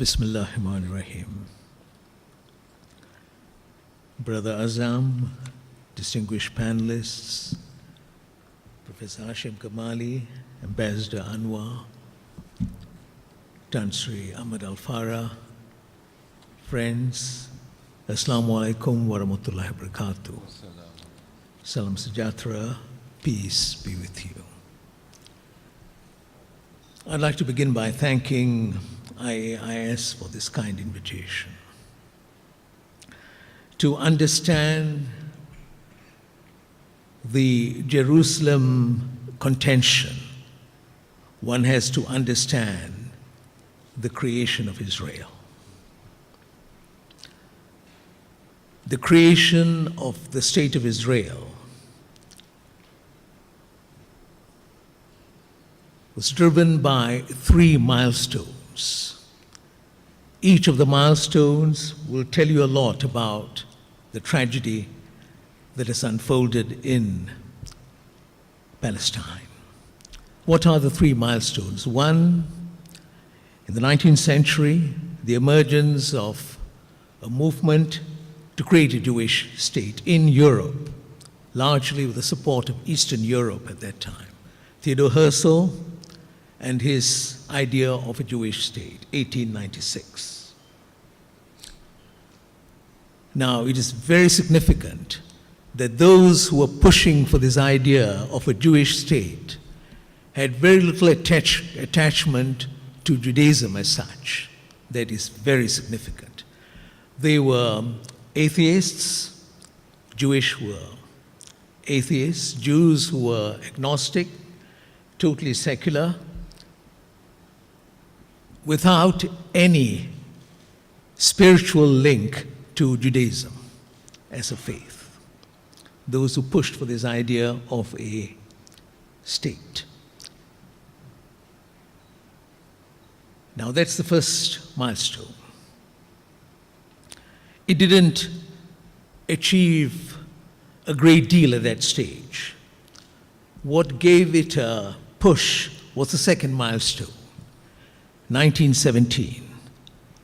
Bismillahirrahmanirrahim. Brother Azam, distinguished panelists, Professor Hashim Kamali, Ambassador Anwar, Tan Sri Ahmad Al-Farah, friends, Assalamu alaikum wa rahmatullahi wa barakatuh. Salam Sejahtera, peace be with you. I'd like to begin by thanking IAIS for this kind invitation. To understand the Jerusalem contention, one has to understand the creation of Israel. The creation of the State of Israel was driven by 3 milestones. Each of the milestones will tell you a lot about the tragedy that has unfolded in Palestine. What are the 3 milestones? One, in the 19th century, the emergence of a movement to create a Jewish state in Europe, largely with the support of Eastern Europe at that time. Theodor Herzl and his idea of a Jewish state, 1896. Now, it is very significant that those who were pushing for this idea of a Jewish state had very little attachment to Judaism as such. That is very significant. They were atheists, Jewish were atheists, Jews who were agnostic, totally secular, without any spiritual link to Judaism as a faith. Those who pushed for this idea of a state. Now that's the first milestone. It didn't achieve a great deal at that stage. What gave it a push was the second milestone, 1917,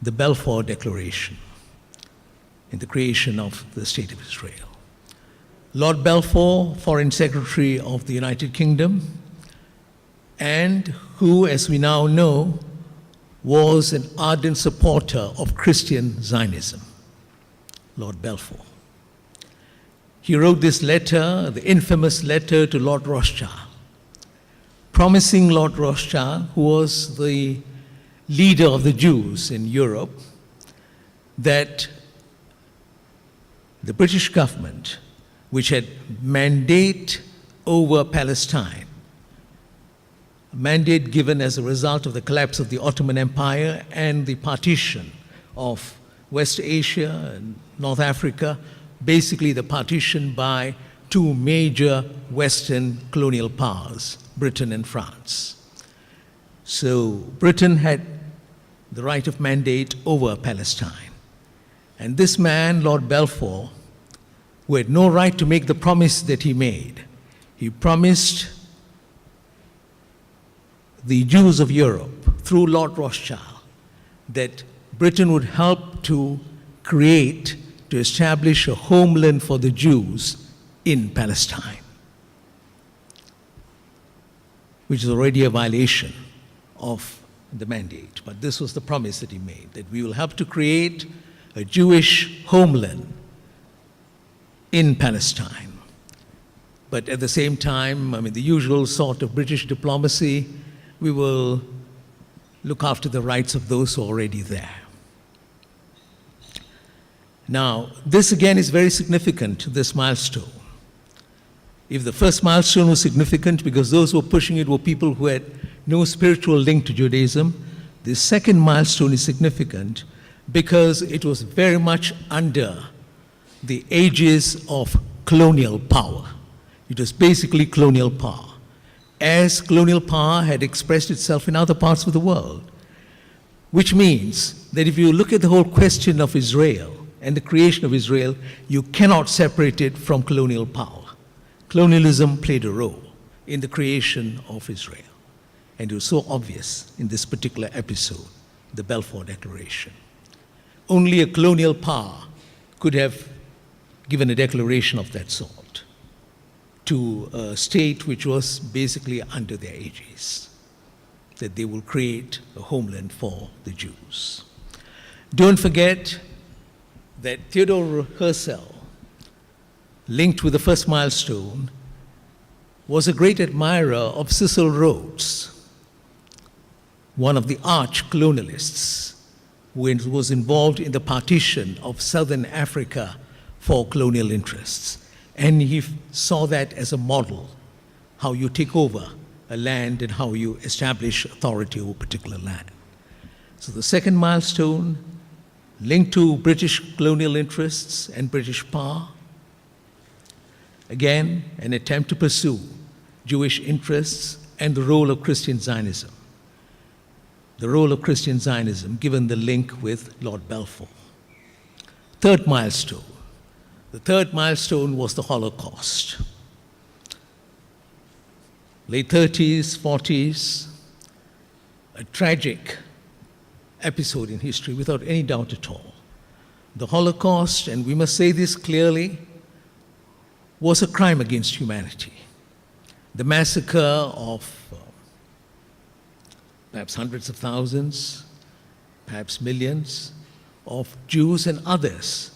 the Balfour Declaration, in the creation of the State of Israel. Lord Balfour, Foreign Secretary of the United Kingdom, and who, as we now know, was an ardent supporter of Christian Zionism, Lord Balfour. He wrote this letter, the infamous letter to Lord Rothschild, promising Lord Rothschild, who was the leader of the Jews in Europe, that the British government, which had mandate over Palestine, a mandate given as a result of the collapse of the Ottoman Empire and the partition of West Asia and North Africa, basically the partition by 2 major Western colonial powers, Britain and France. So Britain had the right of mandate over Palestine. And this man, Lord Balfour, who had no right to make the promise that he made, he promised the Jews of Europe, through Lord Rothschild, that Britain would help to establish a homeland for the Jews in Palestine, which is already a violation of the mandate. But this was the promise that he made, that we will help to create a Jewish homeland in Palestine. But at the same time, the usual sort of British diplomacy, we will look after the rights of those who are already there. Now, this again is very significant, this milestone. If the first milestone was significant because those who were pushing it were people who had no spiritual link to Judaism, the second milestone is significant because it was very much under the aegis of colonial power. It was basically colonial power, as colonial power had expressed itself in other parts of the world. Which means that if you look at the whole question of Israel and the creation of Israel, you cannot separate it from colonial power. Colonialism played a role in the creation of Israel. And it was so obvious in this particular episode the Balfour Declaration. Only a colonial power could have given a declaration of that sort to a state which was basically under their aegis, that they will create a homeland for the Jews. Don't forget that Theodore Herzl, linked with the first milestone, was a great admirer of Cecil Rhodes, one of the arch-colonialists who was involved in the partition of southern Africa for colonial interests. And he saw that as a model, how you take over a land and how you establish authority over a particular land. So the second milestone, linked to British colonial interests and British power, again, an attempt to pursue Jewish interests and the role of Christian Zionism. The role of Christian Zionism, given the link with Lord Balfour. Third milestone. The third milestone was the Holocaust. Late 30s, 40s, a tragic episode in history without any doubt at all. The Holocaust, and we must say this clearly, was a crime against humanity. The massacre of perhaps hundreds of thousands, perhaps millions of Jews and others.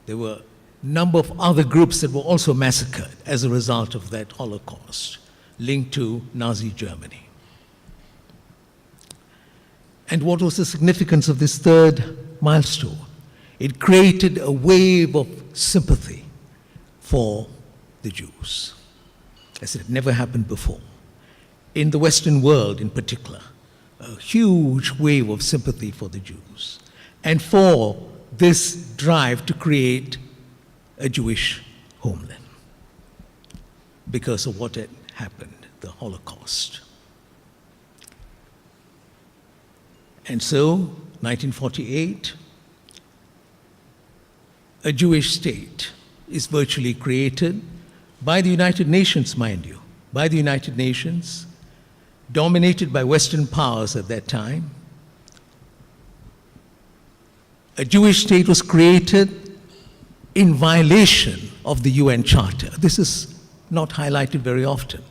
There were a number of other groups that were also massacred as a result of that Holocaust, linked to Nazi Germany. And what was the significance of this third milestone? It created a wave of sympathy for the Jews, as it had never happened before. In the Western world in particular, a huge wave of sympathy for the Jews and for this drive to create a Jewish homeland because of what had happened, the Holocaust. And so, 1948, a Jewish state is virtually created by the United Nations, mind you, by the United Nations, dominated by Western powers at that time. A Jewish state was created in violation of the UN Charter. This is not highlighted very often.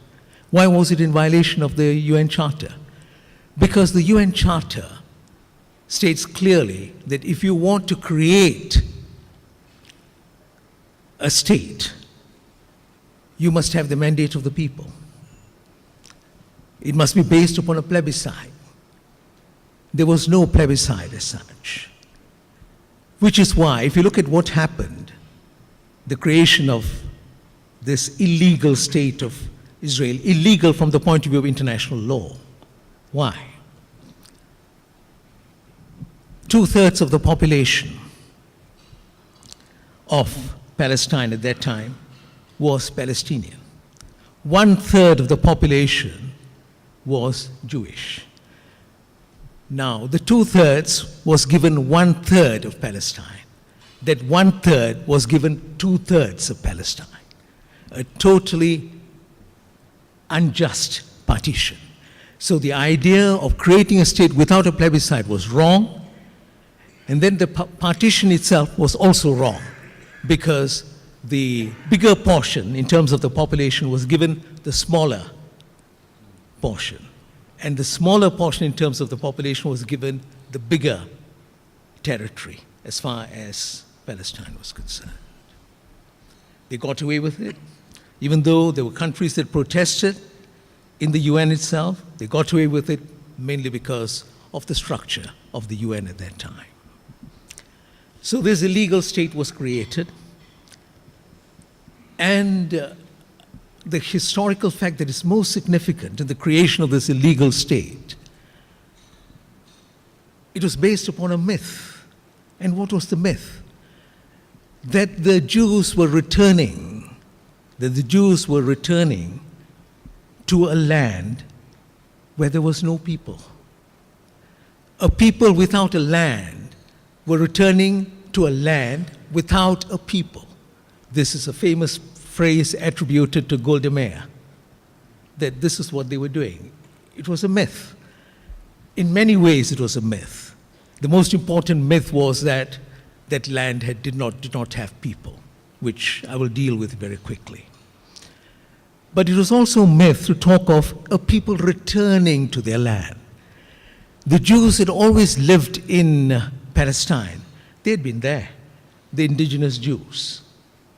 Why was it in violation of the UN Charter? Because the UN Charter states clearly that if you want to create a state, you must have the mandate of the people. It must be based upon a plebiscite. There was no plebiscite as such. Which is why, if you look at what happened, the creation of this illegal state of Israel, illegal from the point of view of international law. Why? 2/3 of the population of Palestine at that time was Palestinian. 1/3 of the population was Jewish. Now, the 2/3 was given 1/3 of Palestine. That 1/3 was given 2/3 of Palestine. A totally unjust partition. So the idea of creating a state without a plebiscite was wrong, and then the partition itself was also wrong, because the bigger portion in terms of the population was given the smaller portion, and the smaller portion in terms of the population was given the bigger territory as far as Palestine was concerned. They got away with it, even though there were countries that protested in the UN itself. They got away with it mainly because of the structure of the UN at that time. So this illegal state was created, and the historical fact that is most significant in the creation of this illegal state, it was based upon a myth. And what was the myth? That the Jews were returning to a land where there was no people. A people without a land were returning to a land without a people. This is a famous phrase attributed to Golda Meir, that this is what they were doing. It was a myth. In many ways, it was a myth. The most important myth was that that land did not have people, which I will deal with very quickly. But it was also a myth to talk of a people returning to their land. The Jews had always lived in Palestine. They had been there, the indigenous Jews,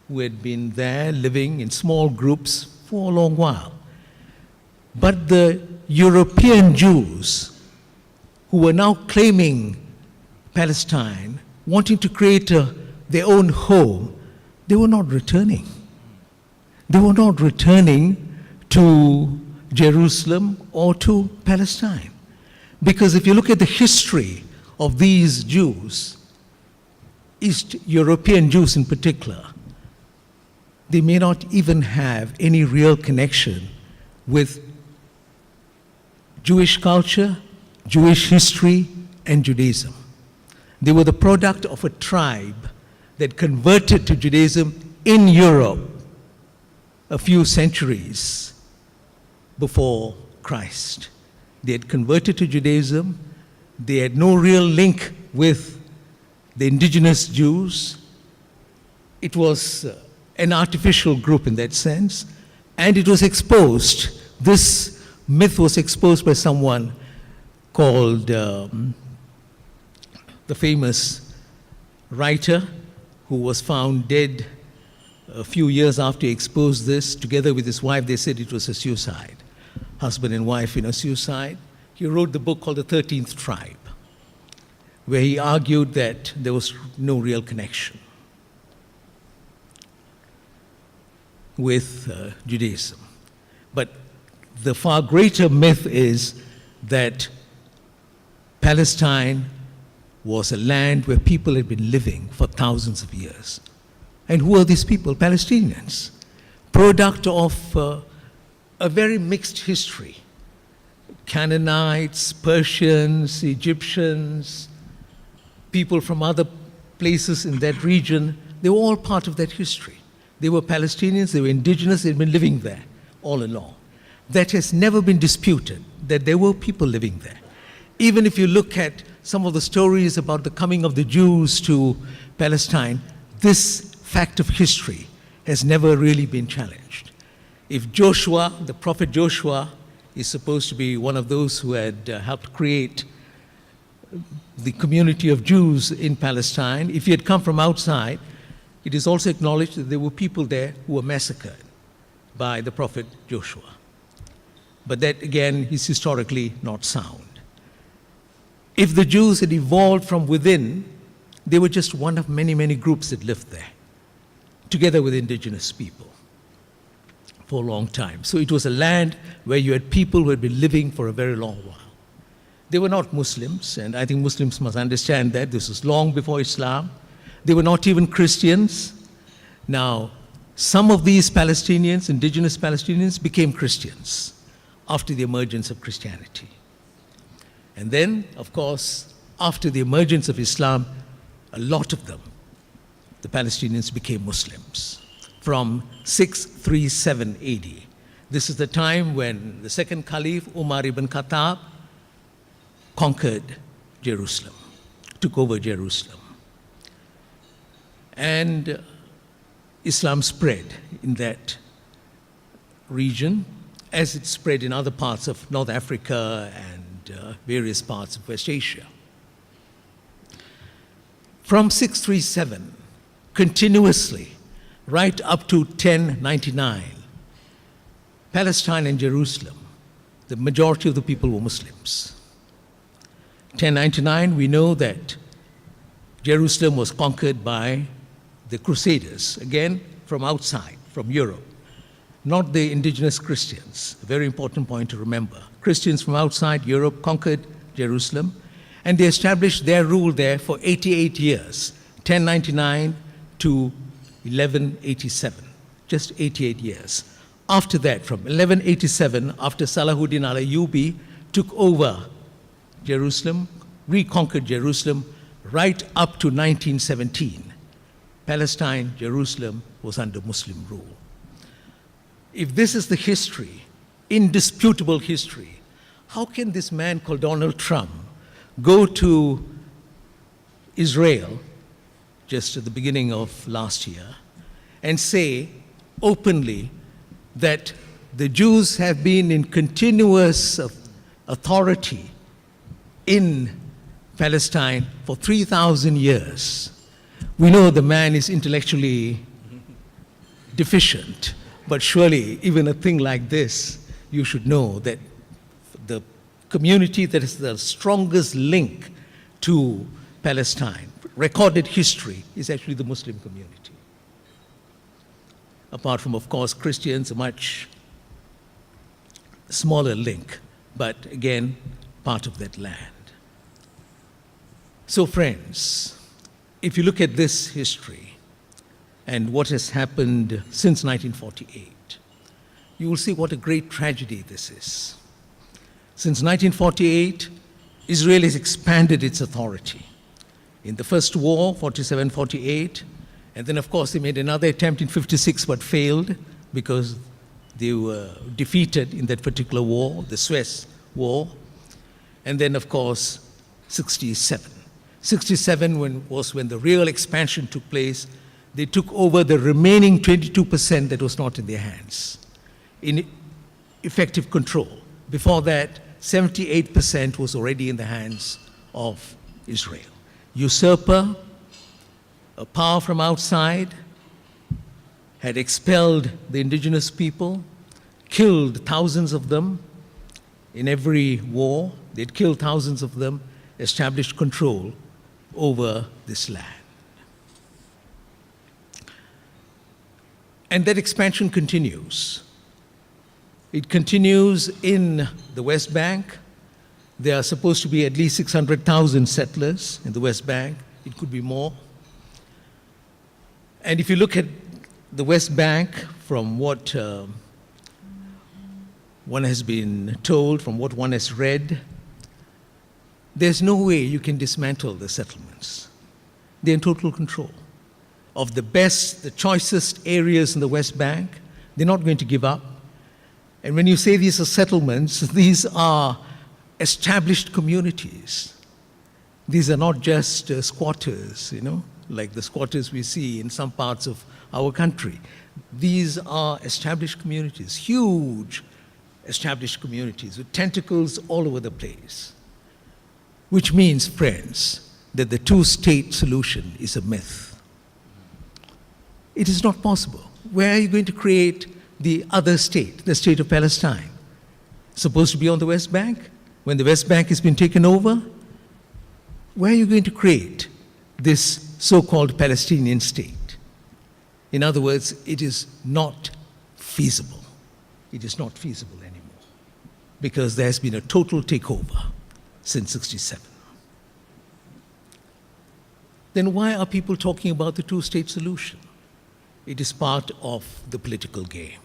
who had been there living in small groups for a long while. But the European Jews, who were now claiming Palestine, wanting to create their own home, they were not returning. They were not returning to Jerusalem or to Palestine. Because if you look at the history of these Jews, East European Jews in particular, they may not even have any real connection with Jewish culture, Jewish history, and Judaism. They were the product of a tribe that converted to Judaism in Europe a few centuries before Christ. They had converted to Judaism. They had no real link with the indigenous Jews. It was an artificial group in that sense, and it was exposed. This myth was exposed by someone called the famous writer who was found dead a few years after he exposed this. Together with his wife, they said it was a suicide. Husband and wife in a suicide. He wrote the book called The 13th Tribe, where he argued that there was no real connection with Judaism. But the far greater myth is that Palestine was a land where people had been living for thousands of years. And who are these people? Palestinians, product of a very mixed history. Canaanites, Persians, Egyptians, people from other places in that region, they were all part of that history. They were Palestinians, they were indigenous, they'd been living there all along. That has never been disputed, that there were people living there. Even if you look at some of the stories about the coming of the Jews to Palestine, this fact of history has never really been challenged. If Joshua, the prophet Joshua, is supposed to be one of those who had helped create the community of Jews in Palestine, if he had come from outside, it is also acknowledged that there were people there who were massacred by the prophet Joshua. But that, again, is historically not sound. If the Jews had evolved from within, they were just one of many, many groups that lived there, together with indigenous people for a long time. So it was a land where you had people who had been living for a very long while. They were not Muslims, and I think Muslims must understand that. This was long before Islam. They were not even Christians. Now, some of these Palestinians, indigenous Palestinians, became Christians after the emergence of Christianity. And then, of course, after the emergence of Islam, a lot of them, the Palestinians, became Muslims from 637 AD. This is the time when the second Caliph, Umar ibn Khattab, conquered Jerusalem, took over Jerusalem. And Islam spread in that region as it spread in other parts of North Africa and various parts of West Asia. From 637, continuously, right up to 1099, Palestine and Jerusalem, the majority of the people were Muslims. 1099, we know that Jerusalem was conquered by the Crusaders, again, from outside, from Europe, not the indigenous Christians. A very important point to remember. Christians from outside Europe conquered Jerusalem, and they established their rule there for 88 years, 1099 to 1187, just 88 years. After that, from 1187, after Salahuddin al-Ayyubi took over Jerusalem, reconquered Jerusalem, right up to 1917, Palestine, Jerusalem was under Muslim rule. If this is the history, indisputable history, how can this man called Donald Trump go to Israel just at the beginning of last year and say openly that the Jews have been in continuous authority in Palestine for 3,000 years? We know the man is intellectually deficient, but surely even a thing like this, you should know that the community that is the strongest link to Palestine, recorded history, is actually the Muslim community. Apart from, of course, Christians, a much smaller link, but again, part of that land. So friends, if you look at this history and what has happened since 1948, you will see what a great tragedy this is. Since 1948, Israel has expanded its authority. In the first war, 47-48, and then of course they made another attempt in 56 but failed because they were defeated in that particular war, the Suez War. And then of course, 67. 67 was when the real expansion took place. They took over the remaining 22% that was not in their hands in effective control. Before that, 78% was already in the hands of Israel. Usurper, a power from outside, had expelled the indigenous people, killed thousands of them in every war. They'd killed thousands of them, established control over this land. And that expansion continues. It continues in the West Bank. There are supposed to be at least 600,000 settlers in the West Bank. It could be more. And if you look at the West Bank, from what one has been told, from what one has read, there's no way you can dismantle the settlements. They're in total control of the best, the choicest areas in the West Bank. They're not going to give up. And when you say these are settlements, these are established communities. These are not just squatters, like the squatters we see in some parts of our country. These are established communities, huge established communities with tentacles all over the place. Which means, friends, that the two-state solution is a myth. It is not possible. Where are you going to create the other state, the state of Palestine? Supposed to be on the West Bank? When the West Bank has been taken over? Where are you going to create this so-called Palestinian state? In other words, it is not feasible. It is not feasible anymore because there has been a total takeover since 67. Then why are people talking about the two-state solution? It is part of the political game.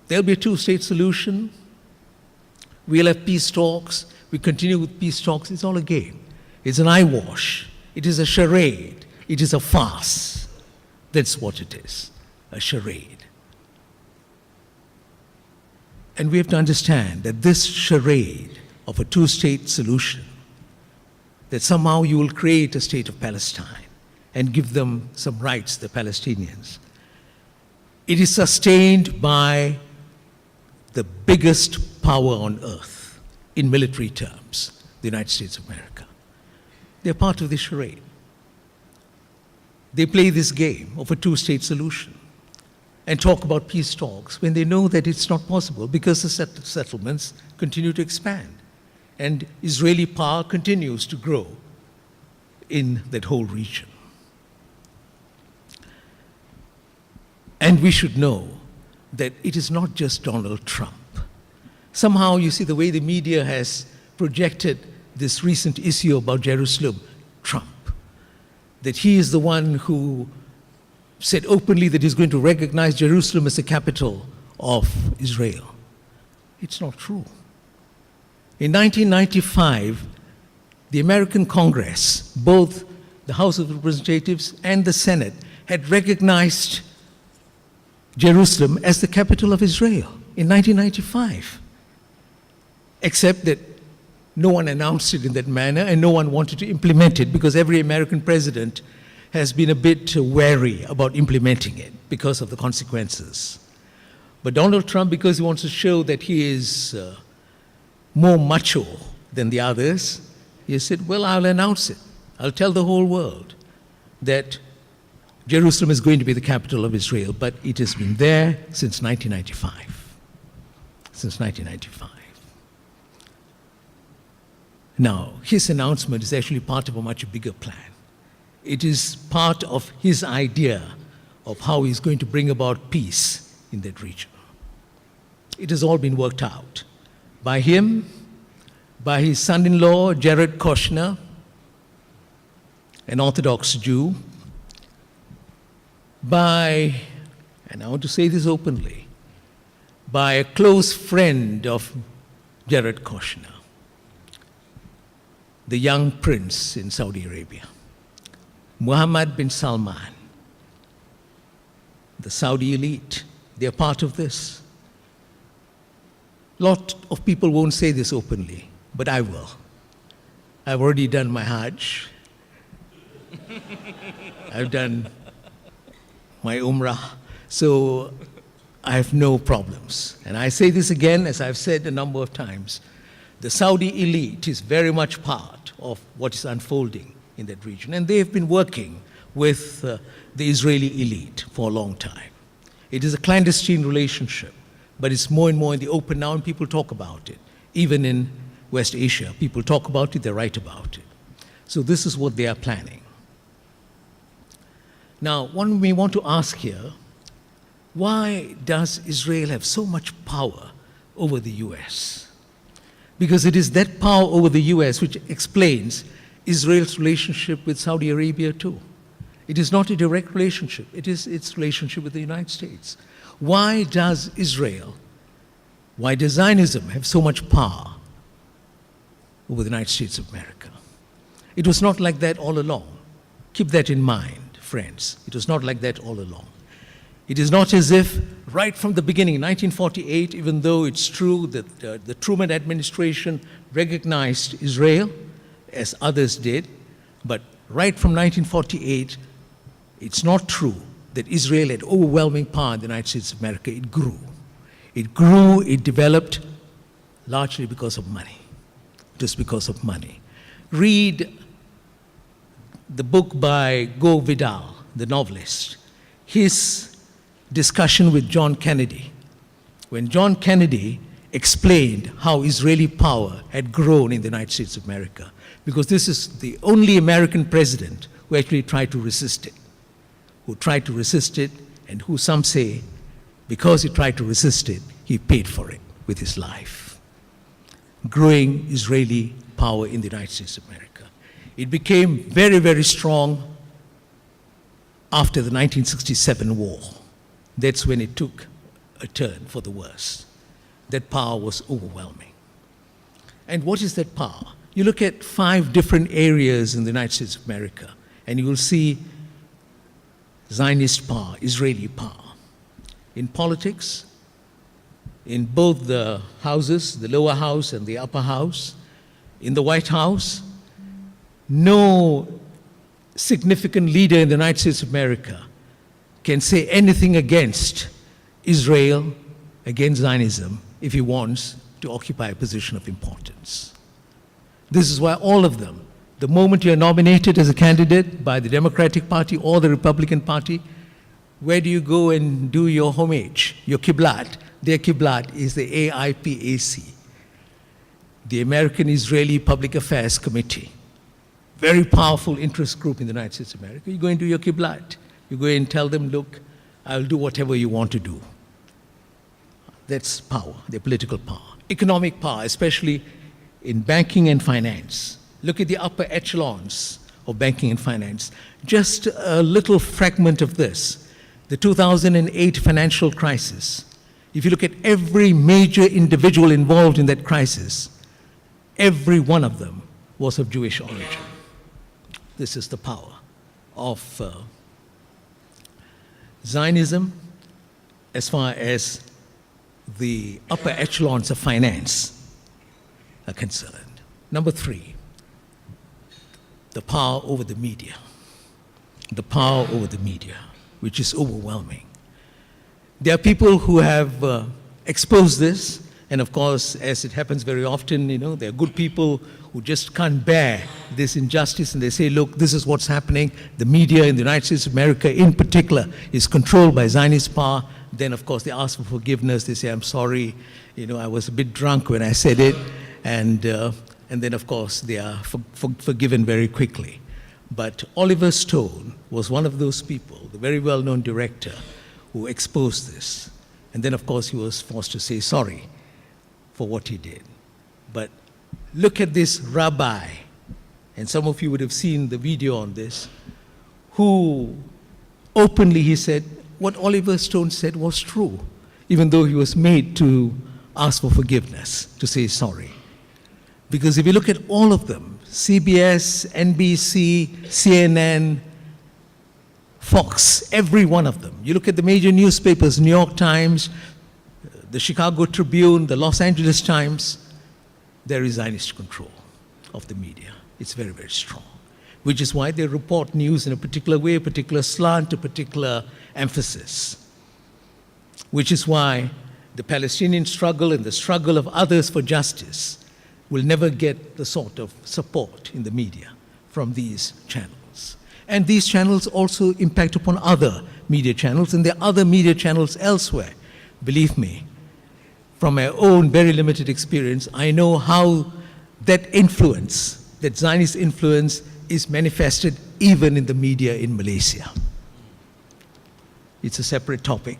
There'll be a two-state solution. We'll have peace talks. We continue with peace talks. It's all a game. It's an eyewash. It is a charade. It is a farce. That's what it is, a charade. And we have to understand that this charade of a two-state solution, that somehow you will create a state of Palestine and give them some rights, the Palestinians. It is sustained by the biggest power on earth in military terms, the United States of America. They're part of the charade. They play this game of a two-state solution and talk about peace talks when they know that it's not possible because the settlements continue to expand and Israeli power continues to grow in that whole region. And we should know that it is not just Donald Trump. Somehow, you see the way the media has projected this recent issue about Jerusalem, Trump, that he is the one who said openly that he's going to recognize Jerusalem as the capital of Israel. It's not true. In 1995, the American Congress, both the House of Representatives and the Senate, had recognized Jerusalem as the capital of Israel in 1995. except that no one announced it in that manner and no one wanted to implement it because every American president has been a bit wary about implementing it because of the consequences. But Donald Trump, because he wants to show that he is more macho than the others, he said, well, I'll announce it. I'll tell the whole world that Jerusalem is going to be the capital of Israel, but it has been there since 1995. Since 1995. Now, his announcement is actually part of a much bigger plan. It is part of his idea of how he's going to bring about peace in that region. It has all been worked out by him, by his son-in-law, Jared Kushner, an Orthodox Jew, by, and I want to say this openly, by a close friend of Jared Kushner, the young prince in Saudi Arabia, Mohammed bin Salman, the Saudi elite. They are part of this. A lot of people won't say this openly, but I will. I've already done my Hajj. I've done my Umrah, so I have no problems. And I say this again, as I've said a number of times, the Saudi elite is very much part of what is unfolding in that region. And they've been working with the Israeli elite for a long time. It is a clandestine relationship, but it's more and more in the open now, and people talk about it. Even in West Asia, people talk about it, they write about it. So this is what they are planning. Now, one may want to ask here, why does Israel have so much power over the US? Because it is that power over the US which explains Israel's relationship with Saudi Arabia too. It is not a direct relationship, it is its relationship with the United States. Why does Israel, why does Zionism have so much power over the United States of America? It was not like that all along. Keep that in mind, friends. It was not like that all along. It is not as if right from the beginning, 1948, even though it's true that the Truman administration recognized Israel, as others did, but right from 1948, it's not true that Israel had overwhelming power in the United States of America. It grew. It grew, it developed, largely because of money. Just because of money. Read the book by Go Vidal, the novelist. His discussion with John Kennedy, when John Kennedy explained how Israeli power had grown in the United States of America, because this is the only American president who actually tried to resist it, and who some say, because he tried to resist it, he paid for it with his life. Growing Israeli power in the United States of America. It became very, very strong after the 1967 war. That's when it took a turn for the worse. That power was overwhelming. And what is that power? You look at 5 different areas in the United States of America, and you will see Zionist power, Israeli power. In politics, in both the houses, the lower house and the upper house, in the White House, no significant leader in the United States of America can say anything against Israel, against Zionism, if he wants to occupy a position of importance. This is why all of them, the moment you're nominated as a candidate by the Democratic Party or the Republican Party, where do you go and do your homage, your kiblat? Their kiblat is the AIPAC, the American Israeli Public Affairs Committee. Very powerful interest group in the United States of America. You go and do your kiblat. You go and tell them, look, I'll do whatever you want to do. That's power, their political power. Economic power, especially in banking and finance. Look at the upper echelons of banking and finance. Just a little fragment of this. The 2008 financial crisis. If you look at every major individual involved in that crisis, every one of them was of Jewish origin. This is the power of Zionism as far as the upper echelons of finance. are concerned. Number three, the power over the media. The power over the media, which is overwhelming. There are people who have exposed this, and of course, as it happens very often, there are good people who just can't bear this injustice, and they say, look, this is what's happening. The media in the United States of America in particular is controlled by Zionist power. Then, of course, they ask for forgiveness. They say, I'm sorry, I was a bit drunk when I said it. And then, of course, they are forgiven very quickly. But Oliver Stone was one of those people, the very well-known director, who exposed this. And then, of course, he was forced to say sorry for what he did. But look at this rabbi, and some of you would have seen the video on this, who openly, he said, what Oliver Stone said was true, even though he was made to ask for forgiveness, to say sorry. Because if you look at all of them, CBS, NBC, CNN, Fox, every one of them. You look at the major newspapers, New York Times, the Chicago Tribune, the Los Angeles Times, there is Zionist control of the media. It's very, very strong, which is why they report news in a particular way, a particular slant, a particular emphasis, which is why the Palestinian struggle and the struggle of others for justice will never get the sort of support in the media from these channels. And these channels also impact upon other media channels, and there are other media channels elsewhere. Believe me, from my own very limited experience, I know how that influence, that Zionist influence, is manifested even in the media in Malaysia. It's a separate topic.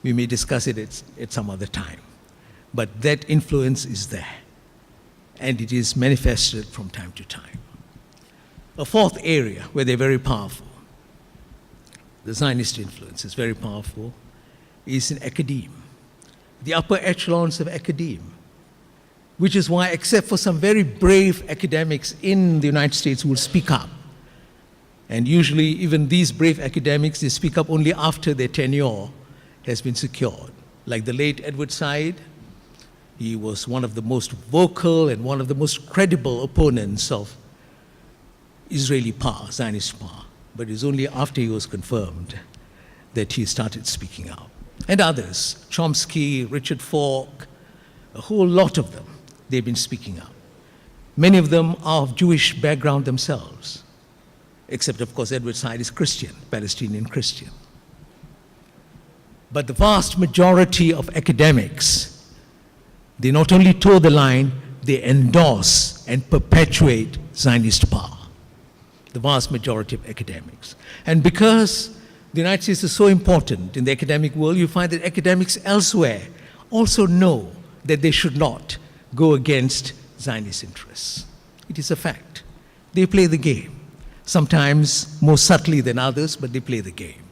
We may discuss it at some other time. But that influence is there, and it is manifested from time to time. A fourth area where they're very powerful, the Zionist influence is very powerful, is in academia, the upper echelons of academia, which is why, except for some very brave academics in the United States who will speak up, and usually even these brave academics, they speak up only after their tenure has been secured, like the late Edward Said. He was one of the most vocal and one of the most credible opponents of Israeli power, Zionist power. But it was only after he was confirmed that he started speaking out. And others, Chomsky, Richard Falk, a whole lot of them, they've been speaking out. Many of them are of Jewish background themselves, except, of course, Edward Said is Christian, Palestinian Christian. But the vast majority of academics, they not only toe the line, they endorse and perpetuate Zionist power. The vast majority of academics. And because the United States is so important in the academic world, you find that academics elsewhere also know that they should not go against Zionist interests. It is a fact. They play the game, sometimes more subtly than others, but they play the game.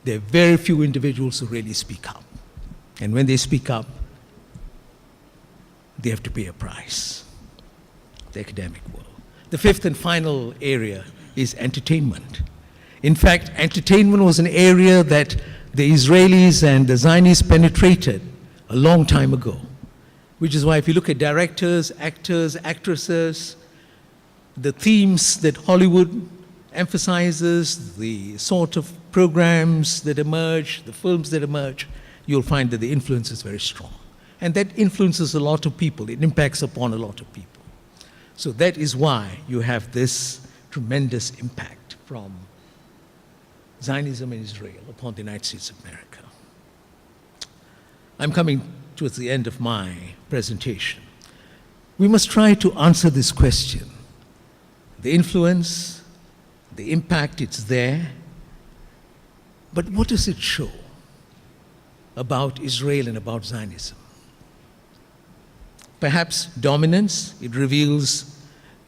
There are very few individuals who really speak up. And when they speak up, they have to pay a price, the academic world. The fifth and final area is entertainment. In fact, entertainment was an area that the Israelis and the Zionists penetrated a long time ago, which is why if you look at directors, actors, actresses, the themes that Hollywood emphasizes, the sort of programs that emerge, the films that emerge, you'll find that the influence is very strong. And that influences a lot of people. It impacts upon a lot of people. So that is why you have this tremendous impact from Zionism in Israel upon the United States of America. I'm coming towards the end of my presentation. We must try to answer this question. The influence, the impact, it's there. But what does it show about Israel and about Zionism? Perhaps dominance. It reveals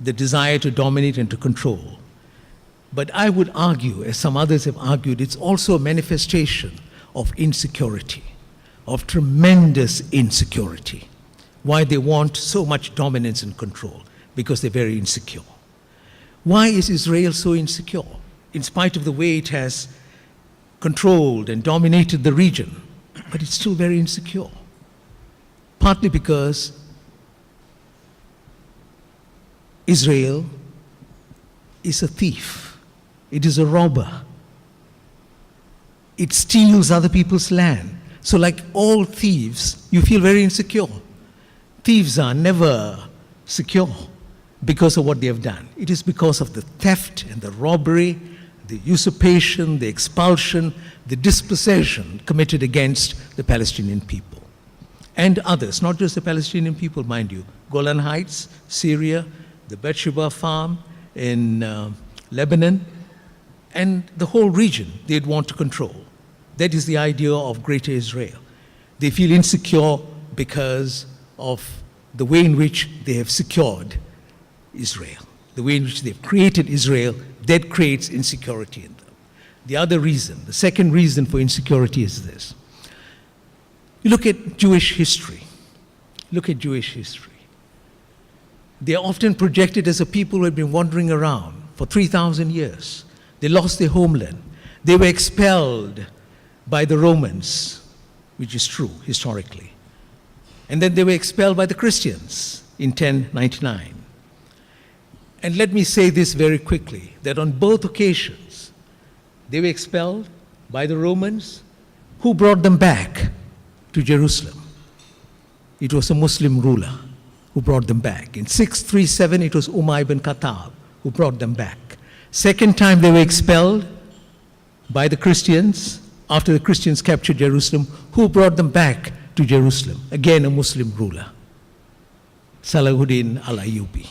the desire to dominate and to control. But I would argue, as some others have argued, it's also a manifestation of insecurity, of tremendous insecurity. Why they want so much dominance and control? Because they're very insecure. Why is Israel so insecure? In spite of the way it has controlled and dominated the region, but it's still very insecure. Partly because Israel is a thief. It is a robber. It steals other people's land. So like all thieves, you feel very insecure. Thieves are never secure because of what they have done. It is because of the theft and the robbery, the usurpation, the expulsion, the dispossession committed against the Palestinian people. And others, not just the Palestinian people, mind you. Golan Heights, Syria, the Beersheba farm in Lebanon, and the whole region they'd want to control. That is the idea of Greater Israel. They feel insecure because of the way in which they have secured Israel, the way in which they've created Israel. That creates insecurity in them. The other reason, the second reason for insecurity is this. You look at Jewish history. Look at Jewish history. They are often projected as a people who have been wandering around for 3,000 years. They lost their homeland. They were expelled by the Romans, which is true historically. And then they were expelled by the Christians in 1099. And let me say this very quickly, that on both occasions, they were expelled by the Romans. Who brought them back to Jerusalem? It was a Muslim ruler who brought them back. In 637, it was Umar ibn Khattab who brought them back. Second time they were expelled by the Christians, after the Christians captured Jerusalem. Who brought them back to Jerusalem? Again, a Muslim ruler, Salahuddin al-Ayyubi.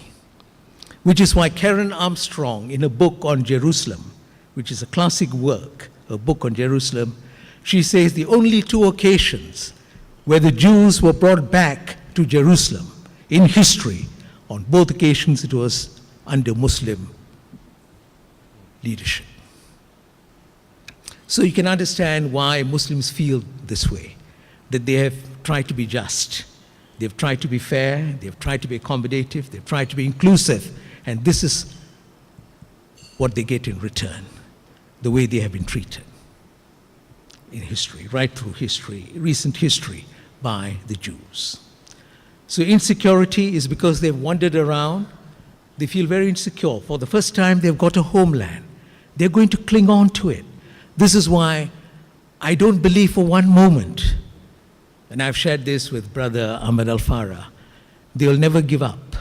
Which is why Karen Armstrong, in a book on Jerusalem, which is a classic work, a book on Jerusalem, she says the only two occasions where the Jews were brought back to Jerusalem in history, on both occasions it was under Muslim leadership. So you can understand why Muslims feel this way, that they have tried to be just, they've tried to be fair, they've tried to be accommodative, they've tried to be inclusive, and this is what they get in return, the way they have been treated in history, right through history, recent history, by the Jews. So insecurity is because they've wandered around, they feel very insecure. For the first time, they've got a homeland. They're going to cling on to it. This is why I don't believe for one moment, and I've shared this with Brother Ahmed Al-Farah, they'll never give up.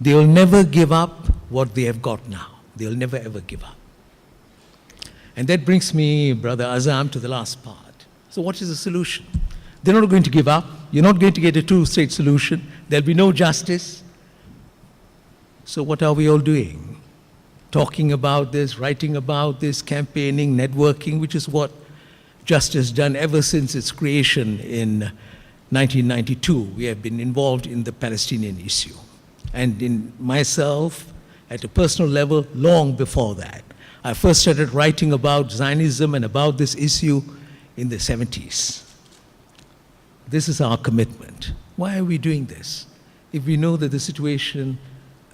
They'll never give up what they have got now. They'll never ever give up. And that brings me, Brother Azam, to the last part. So what is the solution? They're not going to give up. You're not going to get a two-state solution. There'll be no justice. So what are we all doing? Talking about this, writing about this, campaigning, networking, which is what Just has done ever since its creation in 1992. We have been involved in the Palestinian issue. And in myself, at a personal level, long before that. I first started writing about Zionism and about this issue in the 70s. This is our commitment. Why are we doing this? If we know that the situation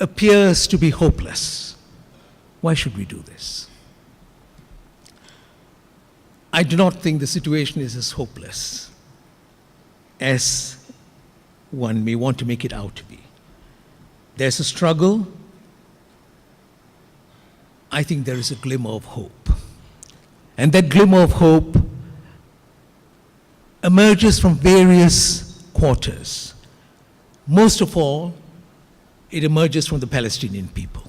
appears to be hopeless, why should we do this? I do not think the situation is as hopeless as one may want to make it out to be. There's a struggle. I think there is a glimmer of hope. And that glimmer of hope emerges from various quarters. Most of all, it emerges from the Palestinian people.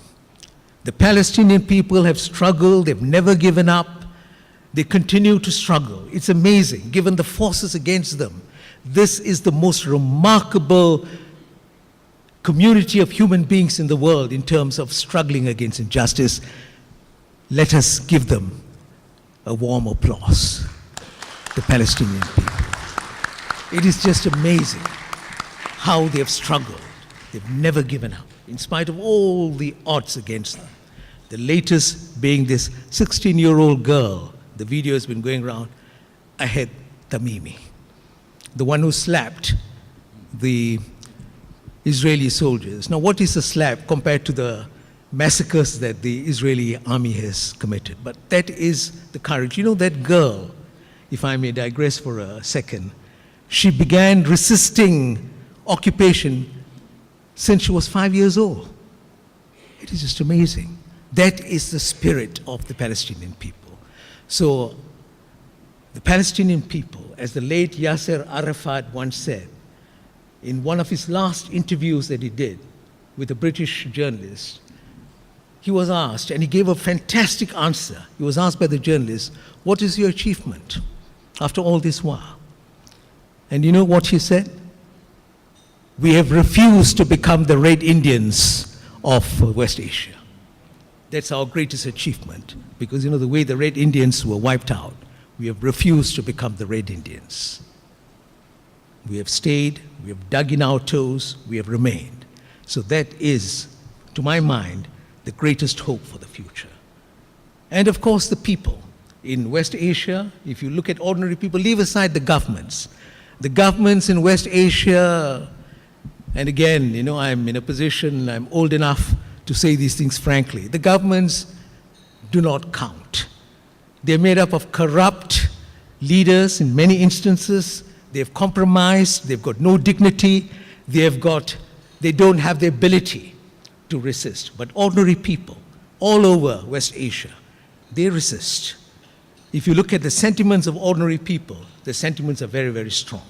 The Palestinian people have struggled, they've never given up, they continue to struggle. It's amazing, given the forces against them. This is the most remarkable community of human beings in the world in terms of struggling against injustice. Let us give them a warm applause, the Palestinian people. It is just amazing how they have struggled. They've never given up, in spite of all the odds against them. The latest being this 16-year-old girl, the video has been going around, Ahed Tamimi, the one who slapped the Israeli soldiers. Now, what is a slap compared to the massacres that the Israeli army has committed? But that is the courage. You know, that girl, if I may digress for a second, she began resisting occupation since she was 5 years old. It is just amazing. That is the spirit of the Palestinian people. So the Palestinian people, as the late Yasser Arafat once said, in one of his last interviews that he did with a British journalist, he was asked, and he gave a fantastic answer. He was asked by the journalist, what is your achievement after all this while? And you know what he said? We have refused to become the Red Indians of West Asia. That's our greatest achievement, because you know the way the Red Indians were wiped out, we have refused to become the Red Indians. We have stayed, we have dug in our toes, we have remained. So that is, to my mind, the greatest hope for the future. And of course, the people. In West Asia, if you look at ordinary people, leave aside the governments. The governments in West Asia, and again, you know, I'm in a position, I'm old enough to say these things frankly. The governments do not count. They're made up of corrupt leaders in many instances. They've compromised, they've got no dignity, they don't have the ability to resist. But ordinary people all over West Asia, they resist. If you look at the sentiments of ordinary people, the sentiments are very, very strong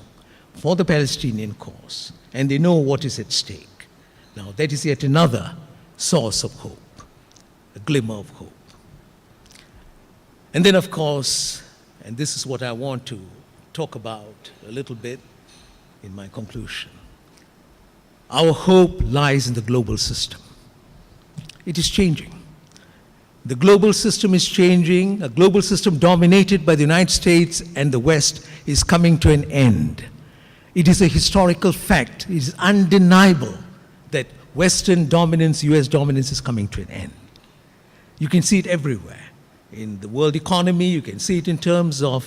for the Palestinian cause, and they know what is at stake. Now, that is yet another source of hope, a glimmer of hope. And then, of course, and this is what I want to talk about a little bit in my conclusion, our hope lies in the global system. It is changing. The global system is changing. A global system dominated by the United States and the West is coming to an end. It is a historical fact. It is undeniable that Western dominance, US dominance is coming to an end. You can see it everywhere. In the world economy, you can see it in terms of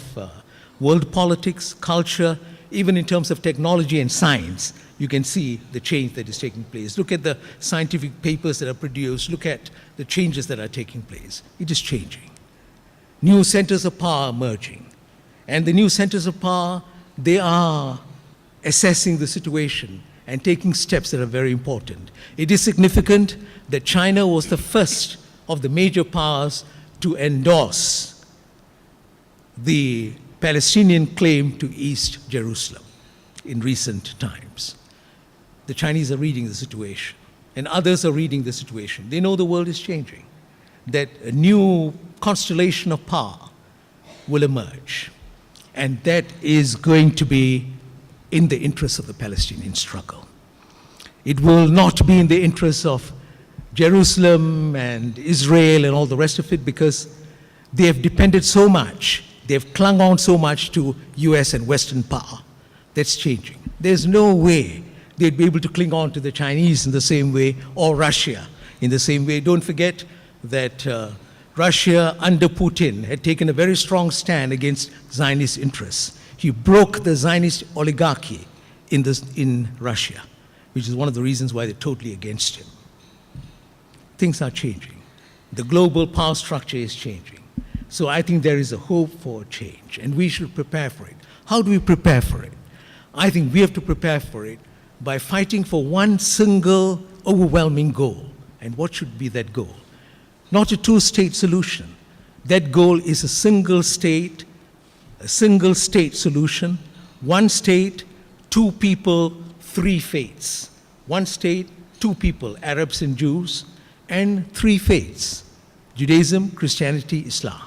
world politics, culture, even in terms of technology and science. You can see the change that is taking place. Look at the scientific papers that are produced. Look at the changes that are taking place. It is changing. New centers of power are emerging. And the new centers of power, they are assessing the situation and taking steps that are very important. It is significant that China was the first of the major powers to endorse the Palestinian claim to East Jerusalem in recent times. The Chinese are reading the situation, and others are reading the situation. They know the world is changing, that a new constellation of power will emerge, and that is going to be in the interest of the Palestinian struggle. It will not be in the interest of Jerusalem and Israel and all the rest of it, because they have depended so much, they've clung on so much to US and Western power. That's changing. There's no way they'd be able to cling on to the Chinese in the same way, or Russia in the same way. Don't forget that Russia under Putin had taken a very strong stand against Zionist interests. He broke the Zionist oligarchy in Russia, which is one of the reasons why they're totally against him. Things are changing. The global power structure is changing. So I think there is a hope for change, and we should prepare for it. How do we prepare for it? I think we have to prepare for it by fighting for one single overwhelming goal. And what should be that goal? Not a two-state solution. That goal is a single state solution, one state, two people, three faiths. One state, two people, Arabs and Jews, and three faiths, Judaism, Christianity, Islam,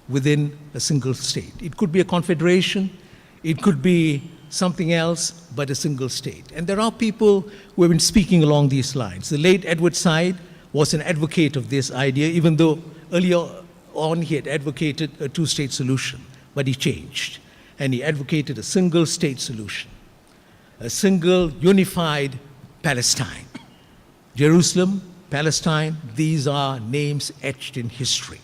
within a single state. It could be a confederation, it could be something else, but a single state. And there are people who have been speaking along these lines. The late Edward Said was an advocate of this idea, even though earlier on he had advocated a two-state solution, but he changed. And he advocated a single state solution, a single unified Palestine. Jerusalem, Palestine, these are names etched in history.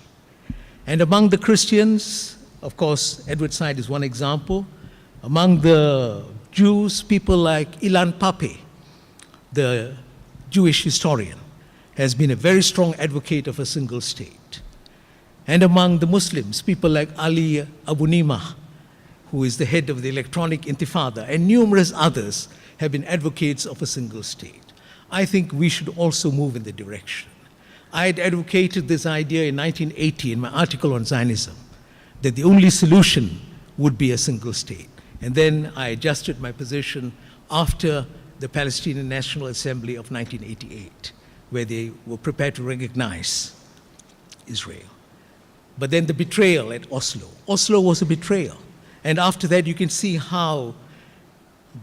And among the Christians, of course, Edward Said is one example. Among the Jews, people like Ilan Pappé, the Jewish historian, has been a very strong advocate of a single state. And among the Muslims, people like Ali Abu Nimah, who is the head of the Electronic Intifada, and numerous others have been advocates of a single state. I think we should also move in the direction. I had advocated this idea in 1980 in my article on Zionism, that the only solution would be a single state. And then I adjusted my position after the Palestinian National Assembly of 1988, where they were prepared to recognize Israel. But then the betrayal at Oslo. Oslo was a betrayal. And after that, you can see how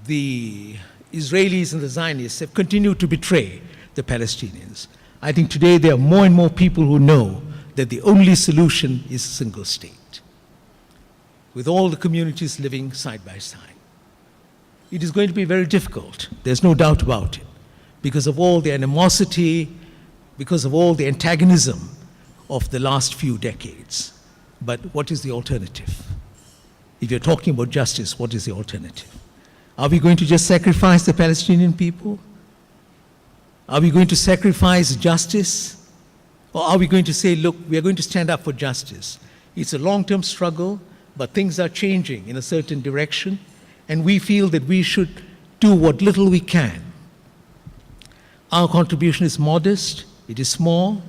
the Israelis and the Zionists have continued to betray the Palestinians. I think today there are more and more people who know that the only solution is a single state, with all the communities living side by side. It is going to be very difficult, there's no doubt about it, because of all the animosity, because of all the antagonism of the last few decades. But what is the alternative? If you're talking about justice, what is the alternative? Are we going to just sacrifice the Palestinian people? Are we going to sacrifice justice? Or are we going to say, look, we are going to stand up for justice? It's a long-term struggle, but things are changing in a certain direction, and we feel that we should do what little we can. Our contribution is modest, it is small,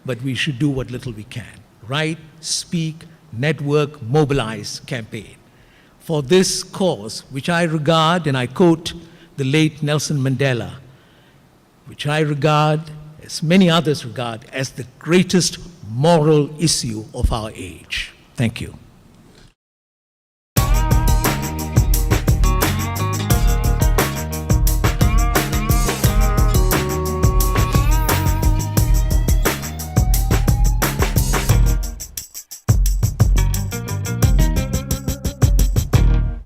but we should do what little we can. Write, speak, network, mobilize, campaign. For this cause, which I regard, and I quote the late Nelson Mandela, which I regard, as many others regard, as the greatest moral issue of our age. Thank you.